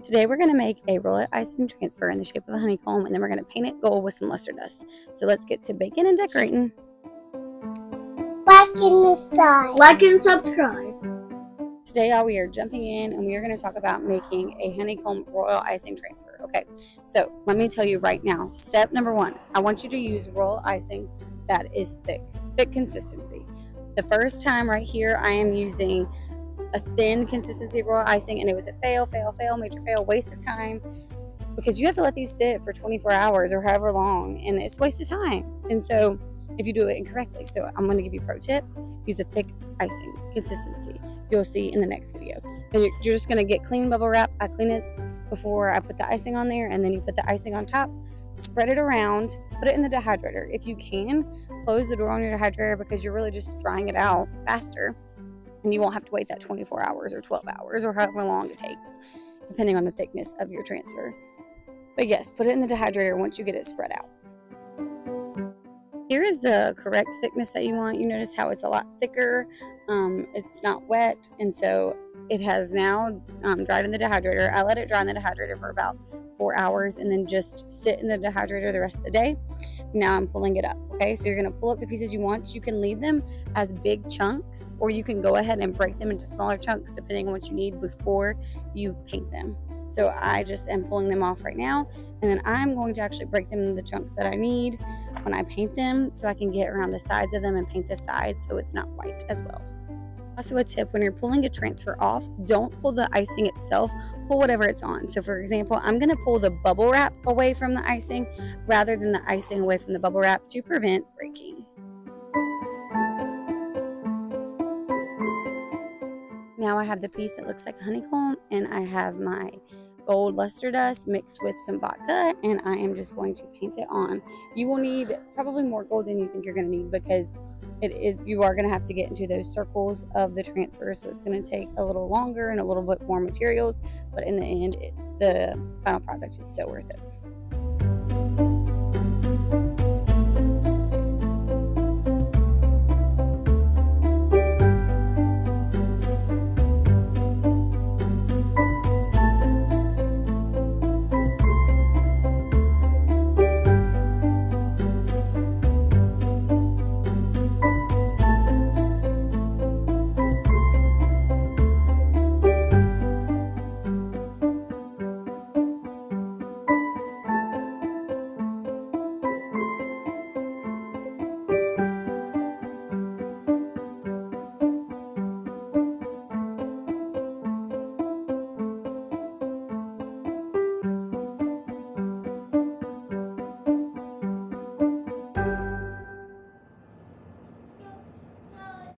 Today we're going to make a roll icing transfer in the shape of a honeycomb, and then we're going to paint it gold with some luster dust. So let's get to baking and decorating. Like and subscribe. Today we are jumping in and we are going to talk about making a honeycomb royal icing transfer. Okay, so let me tell you right now, step number one, I want you to use royal icing that is thick consistency. The first time right here I am using a thin consistency of royal icing, and it was a major fail, waste of time, because you have to let these sit for 24 hours or however long, and it's a waste of time. And so if you do it incorrectly, so I'm going to give you a pro tip: use a thick icing consistency. You'll see in the next video. Then you're just going to get clean bubble wrap. I clean it before I put the icing on there, and then you put the icing on top, spread it around, put it in the dehydrator. If you can, close the door on your dehydrator, because you're really just drying it out faster, and you won't have to wait that 24 hours or 12 hours or however long it takes, depending on the thickness of your transfer. But yes, put it in the dehydrator once you get it spread out. Here is the correct thickness that you want. You notice how it's a lot thicker. It's not wet, and so it has now dried in the dehydrator. I let it dry in the dehydrator for about 4 hours and then just sit in the dehydrator the rest of the day. Now I'm pulling it up. Okay, so you're going to pull up the pieces you want. You can leave them as big chunks, or you can go ahead and break them into smaller chunks depending on what you need before you paint them. So I just am pulling them off right now, and then I'm going to actually break them into the chunks that I need when I paint them, so I can get around the sides of them and paint the sides so it's not white as well. Also a tip: when you're pulling a transfer off, don't pull the icing itself, pull whatever it's on. So for example, I'm going to pull the bubble wrap away from the icing rather than the icing away from the bubble wrap to prevent breaking. Now I have the piece that looks like a honeycomb, and I have my gold luster dust mixed with some vodka, and I am just going to paint it on. You will need probably more gold than you think you're going to need, because you are going to have to get into those circles of the transfer, so it's going to take a little longer and a little bit more materials, but in the end the final product is so worth it.